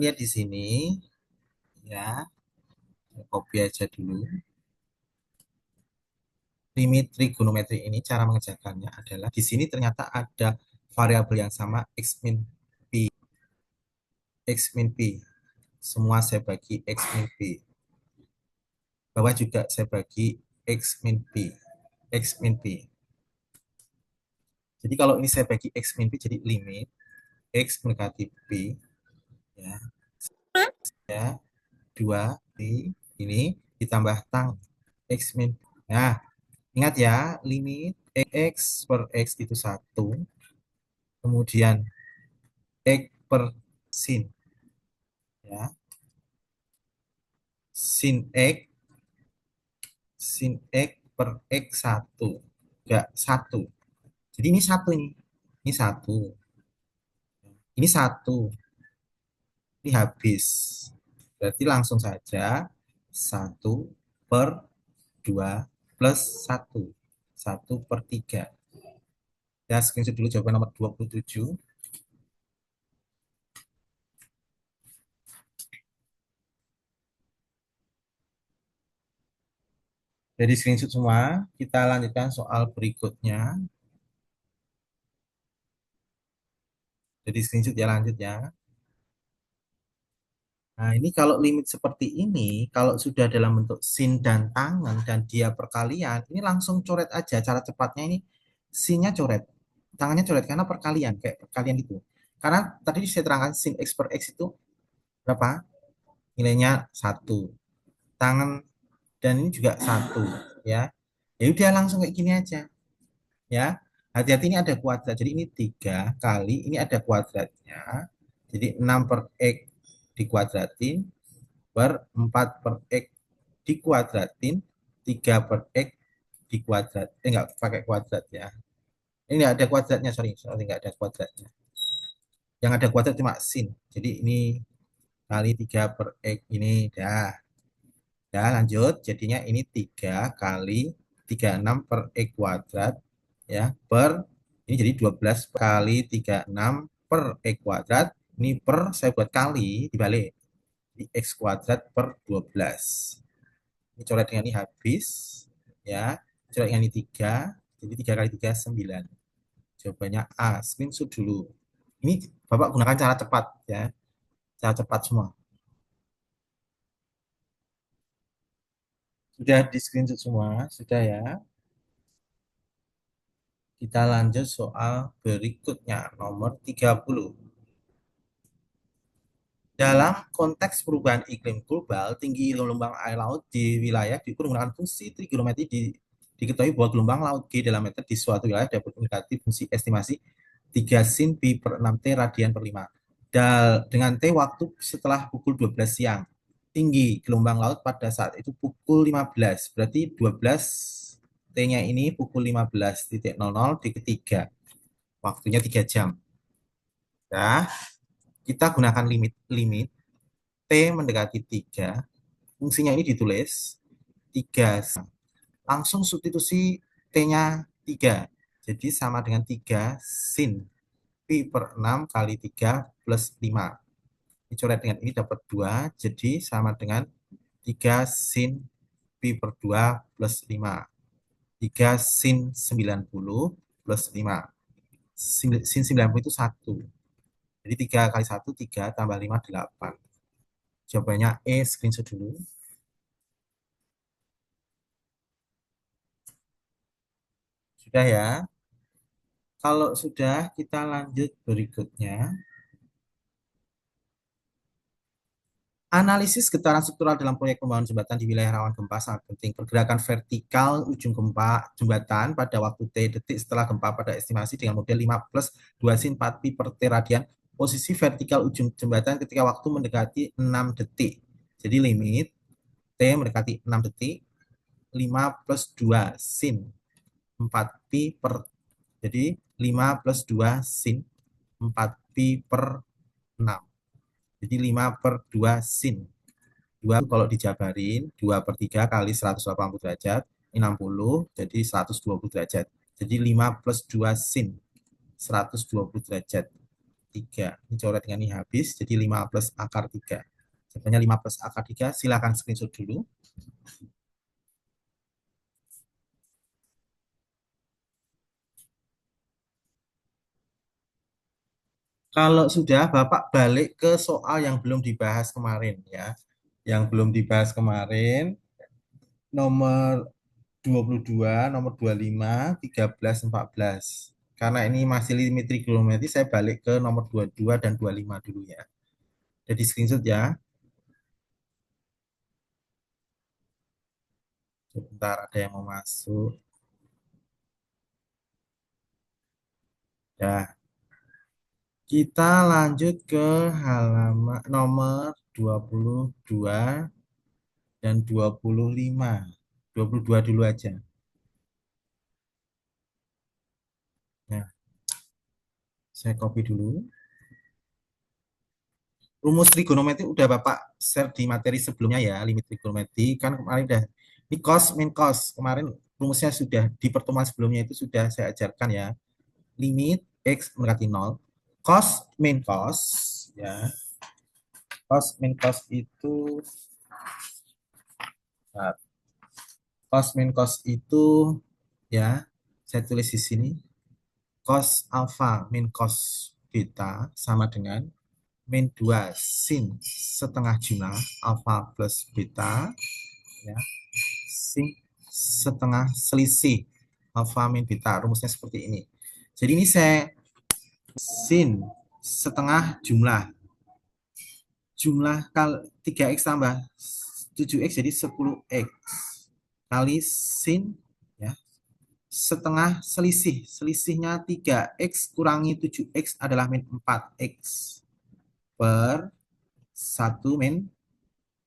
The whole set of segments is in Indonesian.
lihat di sini ya, saya copy aja dulu. Limit trigonometri ini cara mengerjakannya adalah di sini ternyata ada variabel yang sama x min p. X min p. Semua saya bagi x min p. Bawah juga saya bagi x min p. X min p. Jadi kalau ini saya bagi x min p jadi limit x mendekati p ya, ya 2 p ini ditambah tang x min. Nah, ingat ya, limit x per x itu 1, kemudian x per sin ya. Sin x per x 1, enggak 1. Jadi ini 1 ini. Ini 1. Ini 1. Ini habis. Berarti langsung saja 1/2 plus 1. 1/3. Ya, screenshot dulu jawaban nomor 27. Jadi screenshot semua. Kita lanjutkan soal berikutnya. Jadi screenshot ya, lanjut ya. Nah, ini kalau limit seperti ini, kalau sudah dalam bentuk sin dan tangan dan dia perkalian, ini langsung coret aja. Cara cepatnya ini sinnya coret, tangannya coret karena perkalian, kayak perkalian itu. Karena tadi saya terangkan sin x per x itu berapa? Nilainya 1. Tangan dan ini juga 1 ya. Ya udah langsung kayak gini aja ya. Hati-hati ini ada kuadrat. Jadi ini 3 kali ini ada kuadratnya. Jadi 6/x dikuadratin per 4 per X dikuadratin 3 per X dikuadrat. Enggak pakai kuadrat ya. Ini enggak ada kuadratnya, sorry enggak ada kuadratnya. Yang ada kuadrat cuma sin. Jadi ini kali 3 per X ini dah. Dah lanjut. Jadinya ini 3 kali 36 per X kuadrat ya per ini jadi 12 kali 36 per X kuadrat. Ini per saya buat kali dibalik. Di X kuadrat per 12. Ini coret dengan ini habis ya, coret dengan ini 3, jadi 3 kali 3 9. Jawabannya A. Screenshot dulu. Ini Bapak gunakan cara cepat ya, cara cepat semua. Sudah di screenshot semua, sudah ya. Kita lanjut soal berikutnya, nomor 30. Dalam konteks perubahan iklim global, tinggi gelombang air laut di wilayah diukur menggunakan fungsi trigonometri diketahui bahwa gelombang laut G dalam meter di suatu wilayah dapat mendekati fungsi estimasi 3 sin pi per 6 T radian per 5. Dengan T waktu setelah pukul 12 siang. Tinggi gelombang laut pada saat itu pukul 15. Berarti 12 T-nya ini pukul 15.00 di ketiga. Waktunya 3 jam. Nah, kita gunakan limit T mendekati 3, fungsinya ini ditulis 3, langsung substitusi T-nya 3. Jadi sama dengan 3 sin pi per 6 kali 3 plus 5. Dicoret dengan ini dapat 2, jadi sama dengan 3 sin pi per 2 plus 5. 3 sin 90 plus 5. Sin 90 itu 1. Jadi 3 kali 1, 3 tambah 5, 8. Jawabannya E, screenshot dulu. Sudah ya. Kalau sudah, kita lanjut berikutnya. Analisis getaran struktural dalam proyek pembangunan jembatan di wilayah rawan gempa sangat penting. Pergerakan vertikal ujung gempa jembatan pada waktu T detik setelah gempa pada estimasi dengan model 5 plus 2 sin 4 pi per T radian. Posisi vertikal ujung jembatan ketika waktu mendekati 6 detik. Jadi limit T mendekati 6 detik, 5 plus 2 sin 4 pi per, jadi 5 plus 2 sin 4 pi per 6. Jadi 5 per 2 sin. 2 kalau dijabarin, 2 per 3 kali 180 derajat, 60, jadi 120 derajat. Jadi 5 plus 2 sin, 120 derajat. 3. Ini coret dengan ini habis, jadi 5 plus akar 3. Jawabannya 5 plus akar 3, silakan screenshot dulu. Kalau sudah, Bapak balik ke soal yang belum dibahas kemarin ya. Yang belum dibahas kemarin, nomor 22, nomor 25, 13, 14. Karena ini masih limit trigonometri, saya balik ke nomor 22 dan 25 dulu ya. Jadi screenshot ya. Sebentar, ada yang mau masuk. Ya, kita lanjut ke halaman nomor 22 dan 25. 22 dulu aja. Nah, saya copy dulu. Rumus trigonometri udah Bapak share di materi sebelumnya ya, limit trigonometri. Kan kemarin udah, ini cos min cos. Kemarin rumusnya sudah di pertemuan sebelumnya itu sudah saya ajarkan ya. Limit X mendekati 0. Cos min cos, ya. Cos min cos itu, nah, cos min cos itu ya, saya tulis di sini. Cos alfa min cos beta sama dengan min 2 sin setengah jumlah alfa plus beta, ya, sin setengah selisih alfa min beta. Rumusnya seperti ini. Jadi ini saya sin setengah jumlah kali 3x tambah 7x jadi 10x kali sin, ya, setengah selisihnya 3x kurangi 7x adalah min 4x per 1 min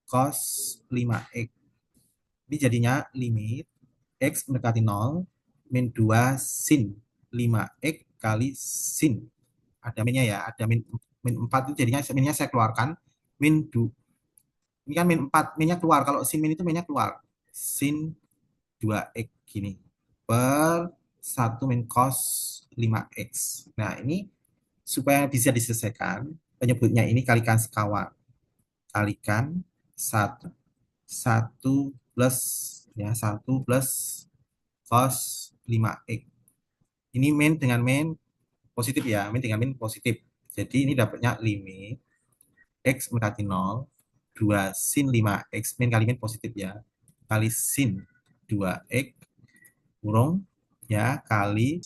cos 5x. Ini jadinya limit x mendekati 0 min 2 sin 5x kali sin. Ada minnya ya, ada min 4 itu jadinya minnya saya keluarkan. Min 2, ini kan min 4, minnya keluar. Kalau sin min itu minnya keluar. Sin 2x gini. Per 1 min cos 5x. Nah, ini supaya bisa diselesaikan, penyebutnya ini kalikan sekawan. Kalikan 1 1 plus, ya, 1 plus cos 5x. Ini min dengan min positif ya, min dengan min positif. Jadi ini dapatnya limit x mendekati 0, 2 sin 5x, min kali min positif ya, kali sin 2x kurung, ya, kali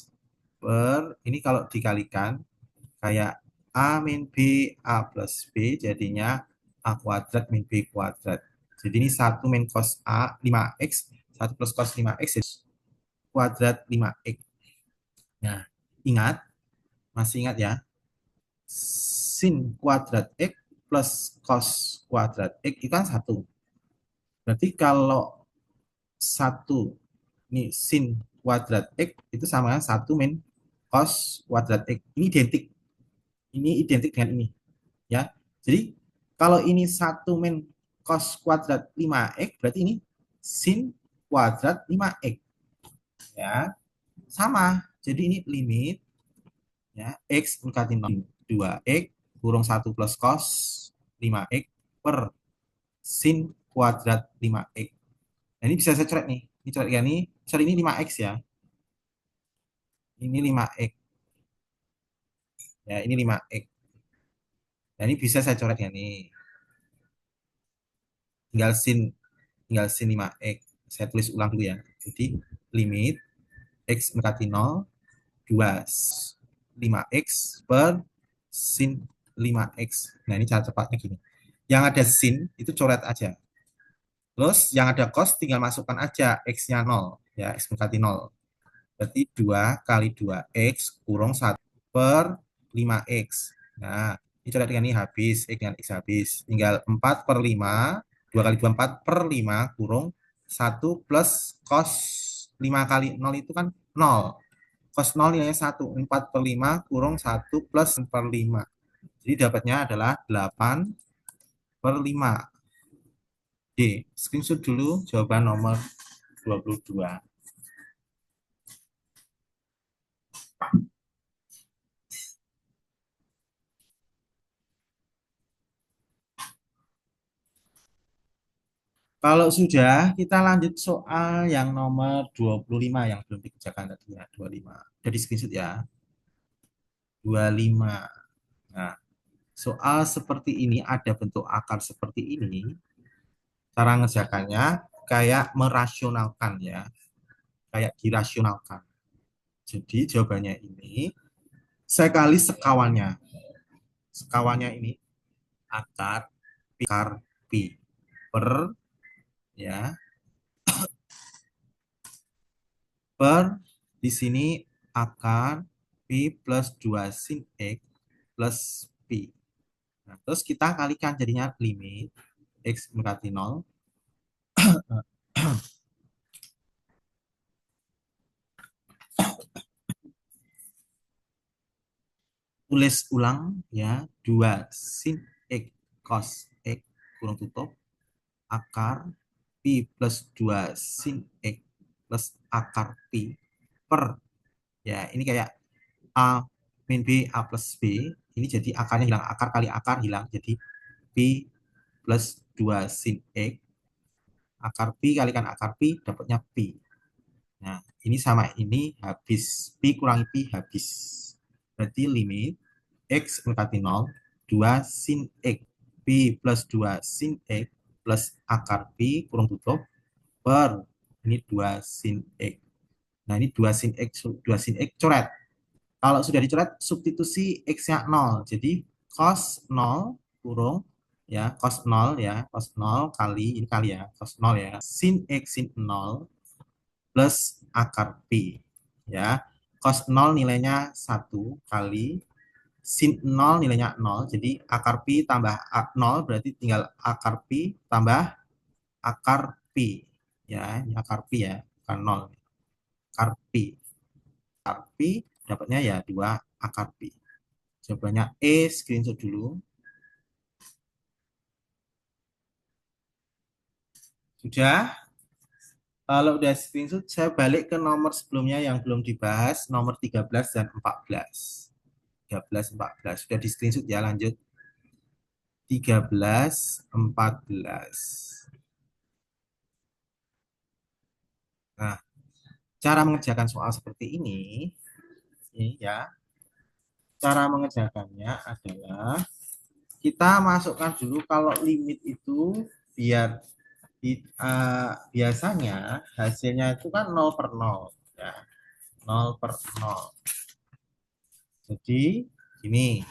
per, ini kalau dikalikan kayak a min b, a plus b, jadinya a kuadrat min b kuadrat. Jadi ini 1 min cos a 5x, 1 plus cos 5x kuadrat 5x. Nah, ingat, masih ingat ya, sin kuadrat x plus cos kuadrat x itu kan 1. Berarti kalau 1 ini sin kuadrat x itu sama dengan 1 min cos kuadrat x. Ini identik. Ini identik dengan ini, ya. Jadi kalau ini 1 min cos kuadrat 5x, berarti ini sin kuadrat 5x, ya. Sama. Jadi ini limit, ya, x mendekati 2x kurung 1 plus cos 5x per sin kuadrat 5x. Nah, ini bisa saya coret nih. Ini coret ya nih. Sorry, ini 5x ya. Ini 5x. Ya, ini 5x. Nah, ini bisa saya coret ya nih. Tinggal sin tinggal sin 5x. Saya tulis ulang dulu ya. Jadi limit x mendekati 0, 2 5x per sin 5x. Nah, ini cara cepatnya gini. Yang ada sin itu coret aja. Terus yang ada cos tinggal masukkan aja x-nya 0, ya, x mendekati 0. Berarti 2 kali 2x kurung 1 per 5x. Nah, ini coret dengan ini habis, x dengan x habis. Tinggal 4 per 5, 2 kali 2 4 per 5 kurung 1 plus cos 5 kali 0 itu kan 0. Cos 0 nilainya 1, 4 per 5 kurung 1 plus per 5. Jadi dapatnya adalah 8 per 5. D. Screenshot dulu jawaban nomor 22. Kalau sudah, kita lanjut soal yang nomor 25 yang belum dikerjakan tadi ya, 25. Jadi screenshot ya, 25. Nah, soal seperti ini ada bentuk akar seperti ini. Cara ngerjakannya kayak merasionalkan ya, kayak dirasionalkan. Jadi jawabannya ini saya kali sekawannya. Sekawannya ini akar pi per ya per di sini akar pi plus 2 sin x plus pi. Nah, terus kita kalikan jadinya limit x mendekati 0. Tulis ulang ya, 2 sin x cos x kurang tutup akar pi plus 2 sin x plus akar pi per ya ini kayak a min b a plus b, ini jadi akarnya hilang, akar kali akar hilang, jadi pi plus 2 sin x, akar pi kalikan akar pi dapatnya pi. Nah, ini sama ini habis, pi kurangi pi habis. Berarti limit x mendekati 0, 2 sin x, pi plus 2 sin x plus akar pi kurang tutup per ini 2 sin x. Nah, ini 2 sin x, 2 sin x coret. Kalau sudah dicoret, substitusi X-nya 0. Jadi cos 0 kurung ya, cos 0 ya, cos 0 kali ini kali ya, cos 0 ya, sin X sin 0 plus akar Pi. Ya. Cos 0 nilainya 1 kali sin 0 nilainya 0. Jadi akar Pi tambah 0 berarti tinggal akar Pi tambah akar Pi. Ya, ini akar Pi ya, bukan 0. Akar Pi. Akar Pi dapatnya ya 2 akar Pi. Jawabannya E, screenshot dulu. Sudah? Kalau udah screenshot, saya balik ke nomor sebelumnya yang belum dibahas, nomor 13 dan 14. 13, 14. Sudah di screenshot ya, lanjut. 13, 14. Nah, cara mengerjakan soal seperti ini ya, cara mengerjakannya adalah kita masukkan dulu kalau limit itu biar biasanya hasilnya itu kan 0 per 0 ya, 0 per 0. Jadi ini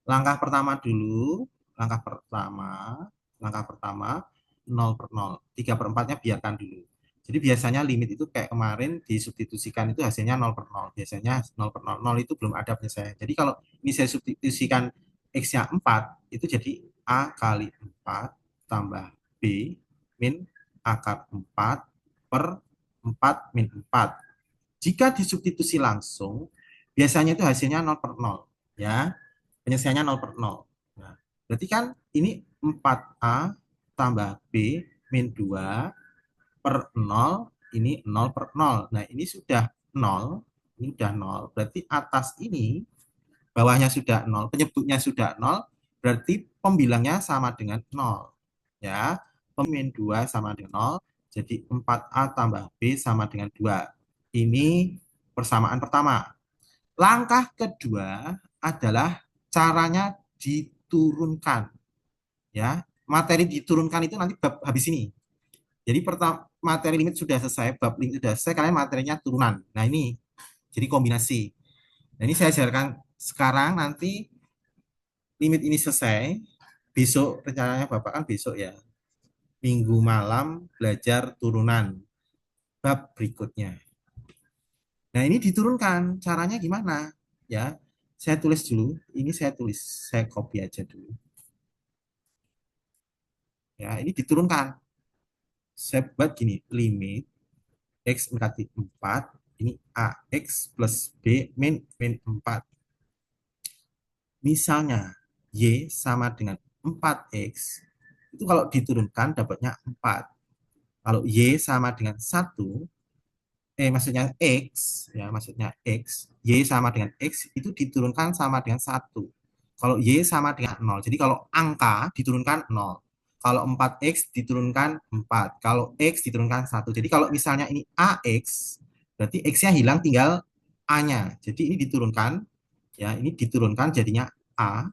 langkah pertama dulu, langkah pertama, langkah pertama 0 per 0. 3 per 4-nya biarkan dulu. Jadi biasanya limit itu kayak kemarin disubstitusikan itu hasilnya 0 per 0. Biasanya 0 per 0. 0 itu belum ada penyelesaian. Jadi kalau ini saya substitusikan X-nya 4, itu jadi A kali 4 tambah B min akar 4 per 4 min 4. Jika disubstitusi langsung, biasanya itu hasilnya 0 per 0. Ya, penyelesaiannya 0 per 0. Nah, berarti kan ini 4A tambah B min 2 per 0, ini 0 per 0. Nah, ini sudah 0, ini sudah 0. Berarti atas ini, bawahnya sudah 0, penyebutnya sudah 0, berarti pembilangnya sama dengan 0. Ya, min 2 sama dengan 0, jadi 4A tambah B sama dengan 2. Ini persamaan pertama. Langkah kedua adalah caranya diturunkan. Ya, materi diturunkan itu nanti bab habis ini. Jadi pertama materi limit sudah selesai, bab limit sudah selesai, kalian materinya turunan. Nah ini jadi kombinasi. Nah ini saya ajarkan sekarang, nanti limit ini selesai. Besok rencananya Bapak kan besok ya. Minggu malam belajar turunan bab berikutnya. Nah ini diturunkan, caranya gimana? Ya, saya tulis dulu. Ini saya tulis, saya copy aja dulu. Ya, ini diturunkan. Saya buat gini, limit X mendekati 4, ini AX plus B min 4. Misalnya, Y sama dengan 4X, itu kalau diturunkan dapatnya 4. Kalau Y sama dengan 1, maksudnya X, ya maksudnya X, Y sama dengan X, itu diturunkan sama dengan 1. Kalau Y sama dengan 0. Jadi kalau angka diturunkan 0. Kalau 4X diturunkan 4. Kalau X diturunkan 1. Jadi kalau misalnya ini AX, berarti X-nya hilang tinggal A-nya. Jadi ini diturunkan, ya ini diturunkan jadinya A.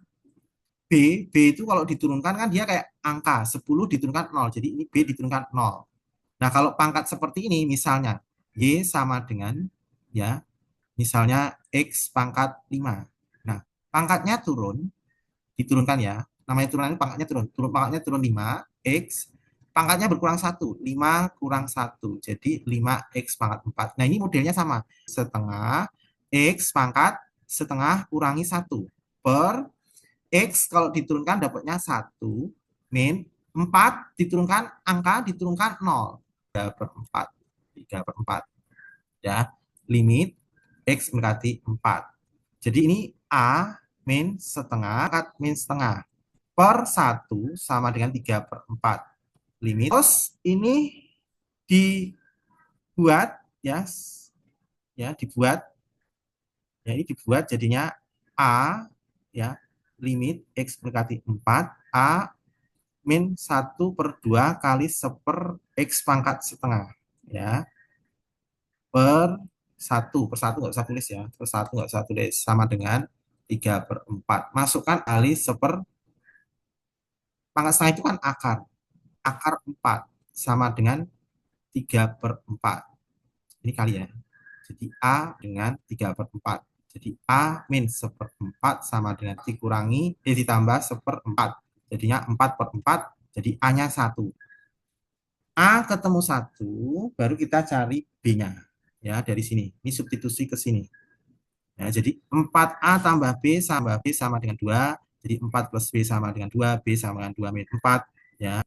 B itu kalau diturunkan kan dia kayak angka 10 diturunkan 0. Jadi ini B diturunkan 0. Nah, kalau pangkat seperti ini misalnya Y sama dengan ya, misalnya X pangkat 5. Nah, pangkatnya turun, diturunkan ya. Namanya turunan pangkatnya turun. Pangkatnya turun 5, X pangkatnya berkurang 1. 5 kurang 1. Jadi 5X pangkat 4. Nah, ini modelnya sama. Setengah X pangkat setengah kurangi 1 per X kalau diturunkan dapatnya 1 min 4 diturunkan angka diturunkan 0. 3 per 4. 3 per 4. Ya, limit X mendekati 4. Jadi ini A min setengah, min setengah per 1 sama dengan 3 per 4. Limit. Terus ini dibuat, ya, dibuat, ya ini dibuat jadinya A, ya, limit X mendekati 4, A min 1 per 2 kali seper X pangkat setengah, ya, per 1 nggak usah tulis ya, per 1 nggak usah tulis, sama dengan 3 per 4. Masukkan kali seper pangkat setengah itu kan akar. Akar 4 sama dengan 3 per 4. Ini kali ya. Jadi A dengan 3 per 4. Jadi A min seperempat sama dengan dikurangi, ditambah seperempat. Jadinya 4 per 4, jadi A-nya 1. A ketemu 1, baru kita cari B-nya. Ya, dari sini. Ini substitusi ke sini. Ya, jadi 4A tambah B sama dengan 2. Jadi 4 plus B sama dengan 2. B sama dengan 2 min 4. Ya,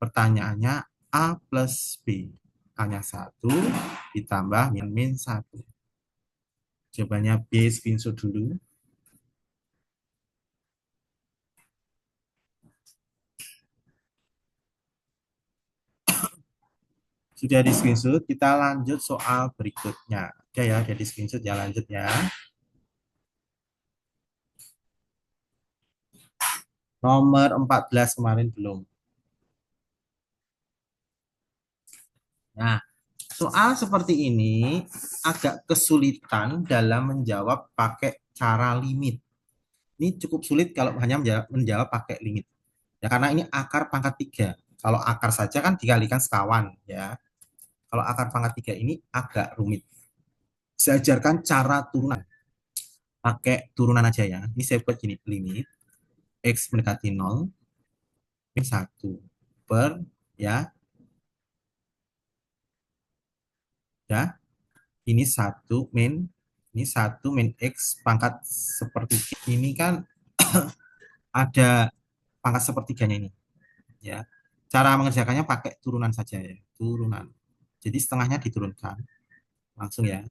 pertanyaannya A plus B. A-nya 1 ditambah min 1. Jawabannya B, screenshot dulu. Sudah di screenshot, kita lanjut soal berikutnya. Oke ya, jadi screenshot ya, lanjut ya. Nomor 14 kemarin belum. Nah, soal seperti ini agak kesulitan dalam menjawab pakai cara limit. Ini cukup sulit kalau hanya menjawab pakai limit. Ya, karena ini akar pangkat 3. Kalau akar saja kan dikalikan sekawan ya. Kalau akar pangkat 3 ini agak rumit. Saya ajarkan cara turunan. Pakai turunan aja ya. Ini saya buat gini, limit X mendekati 0 min 1 per ya, ya, ini 1 min X pangkat sepertiga. Ini kan ada pangkat sepertiganya ini ya. Cara mengerjakannya pakai turunan saja ya, turunan. Jadi setengahnya diturunkan langsung ya.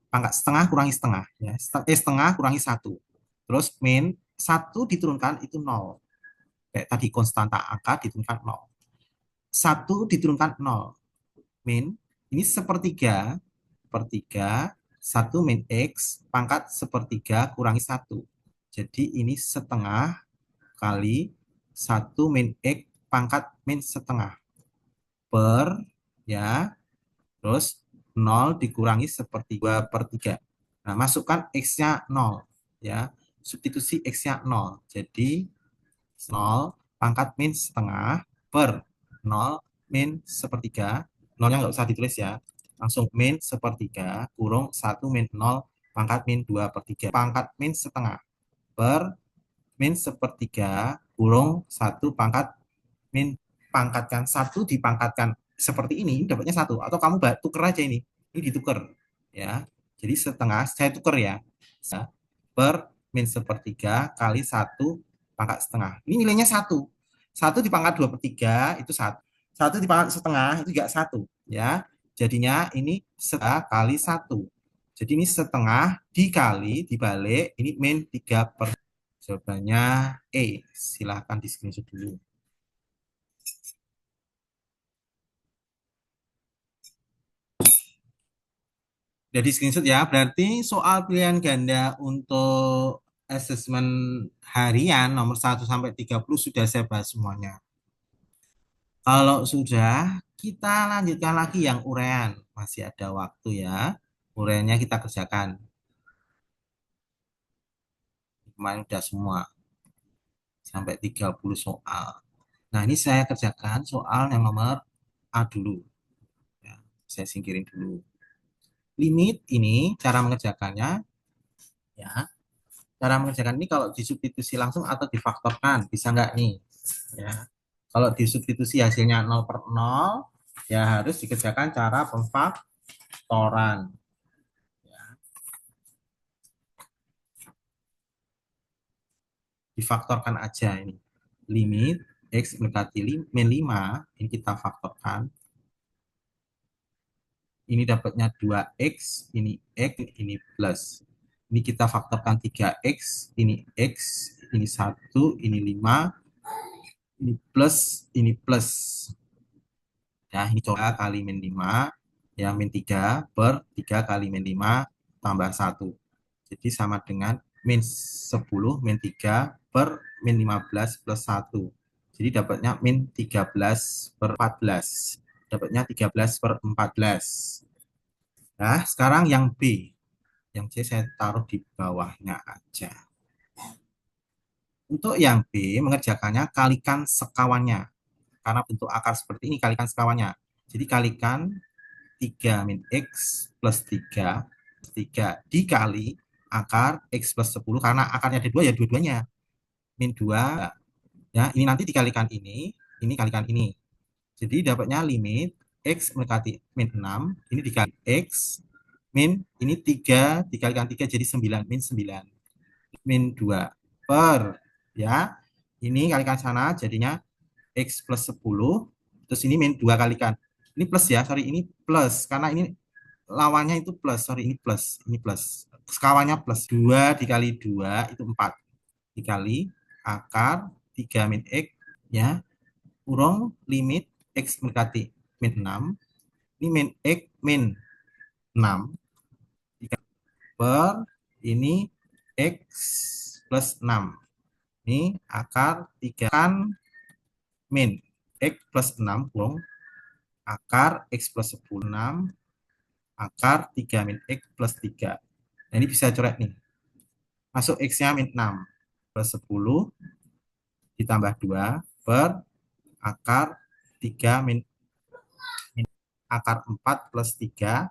Pangkat setengah kurangi setengah ya. Setengah kurangi 1. Terus min 1 diturunkan itu 0. Kayak tadi konstanta angka diturunkan 0. 1 diturunkan 0. Min ini sepertiga per 3, 1 min X pangkat sepertiga kurangi 1. Jadi ini setengah kali 1 min X pangkat min setengah per ya, terus 0 dikurangi sepertiga per 3. Nah, masukkan X-nya 0 ya, substitusi X-nya 0. Jadi 0 pangkat min setengah per 0 min sepertiga. 0-nya nggak usah ditulis ya. Langsung min sepertiga kurung 1 min 0 pangkat min 2 per 3. Pangkat min setengah per min sepertiga kurung 1 pangkat min, pangkatkan 1 dipangkatkan seperti ini dapatnya 1. Atau kamu tuker aja ini. Ini ditukar ya. Jadi setengah saya tuker ya. Per min sepertiga kali 1 pangkat setengah. Ini nilainya 1. 1 dipangkat 2 per 3 itu 1. 1 dipangkat setengah itu juga 1 ya. Jadinya ini setengah kali 1. Jadi ini setengah dikali dibalik ini min 3 per. Jawabannya E. Silahkan di screenshot dulu. Jadi screenshot ya. Berarti soal pilihan ganda untuk asesmen harian nomor 1 sampai 30 sudah saya bahas semuanya. Kalau sudah, kita lanjutkan lagi yang urean. Masih ada waktu ya. Ureannya kita kerjakan. Kemarin udah semua. Sampai 30 soal. Nah, ini saya kerjakan soal yang nomor A dulu. Ya, saya singkirin dulu. Limit ini, cara mengerjakannya, ya. Cara mengerjakan ini kalau disubstitusi langsung atau difaktorkan. Bisa nggak nih? Ya. Kalau disubstitusi hasilnya 0/0, ya harus dikerjakan cara pemfaktoran. Difaktorkan aja ini. Limit X mendekati min 5, ini kita faktorkan. Ini dapatnya 2X, ini X, ini plus. Ini kita faktorkan 3X, ini X, ini 1, ini 5, ini plus. Ya, ini coba kali min 5, ya min 3 per 3 kali min 5 tambah 1. Jadi sama dengan min 10 min 3 per min 15 plus 1. Jadi dapatnya min 13 per 14. Dapatnya 13 per 14. Nah, sekarang yang B. Yang C saya taruh di bawahnya aja. Untuk yang B, mengerjakannya kalikan sekawannya. Karena bentuk akar seperti ini, kalikan sekawannya. Jadi kalikan 3 min X plus 3 dikali akar X plus 10. Karena akarnya ada 2 ya dua-duanya. Min 2, ya ini nanti dikalikan ini kalikan ini. Jadi dapatnya limit X mendekati min 6, ini dikali X, min ini 3 dikalikan 3 jadi 9, min 9. Min 2 per, ya ini kalikan sana jadinya X plus 10, terus ini min 2 kalikan. Ini plus ya, sorry ini plus, karena ini lawannya itu plus, sorry ini plus. Sekawannya plus, 2 dikali 2 itu 4. Dikali akar 3 min X, ya, kurung limit X mendekati min 6. Ini min X min 6 per ini X plus 6. Ini akar 3 kan min X plus 6 kurung akar X plus 10, 6 akar 3 min X plus 3. Nah, ini bisa coret nih. Masuk X-nya min 6 plus 10 ditambah 2 per akar 3 min akar 4 plus 3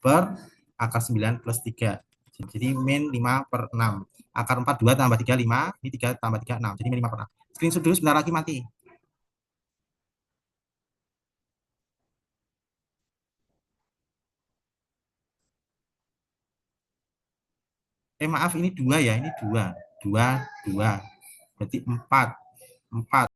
per akar 9 plus 3. Jadi min 5 per 6. Akar 4 2 tambah 3 5. Ini 3 tambah 3 6. Jadi min 5 per 6. Screenshot dulu sebentar lagi mati. Maaf ini 2 ya. Ini 2. 2, 2. Berarti 4. 4.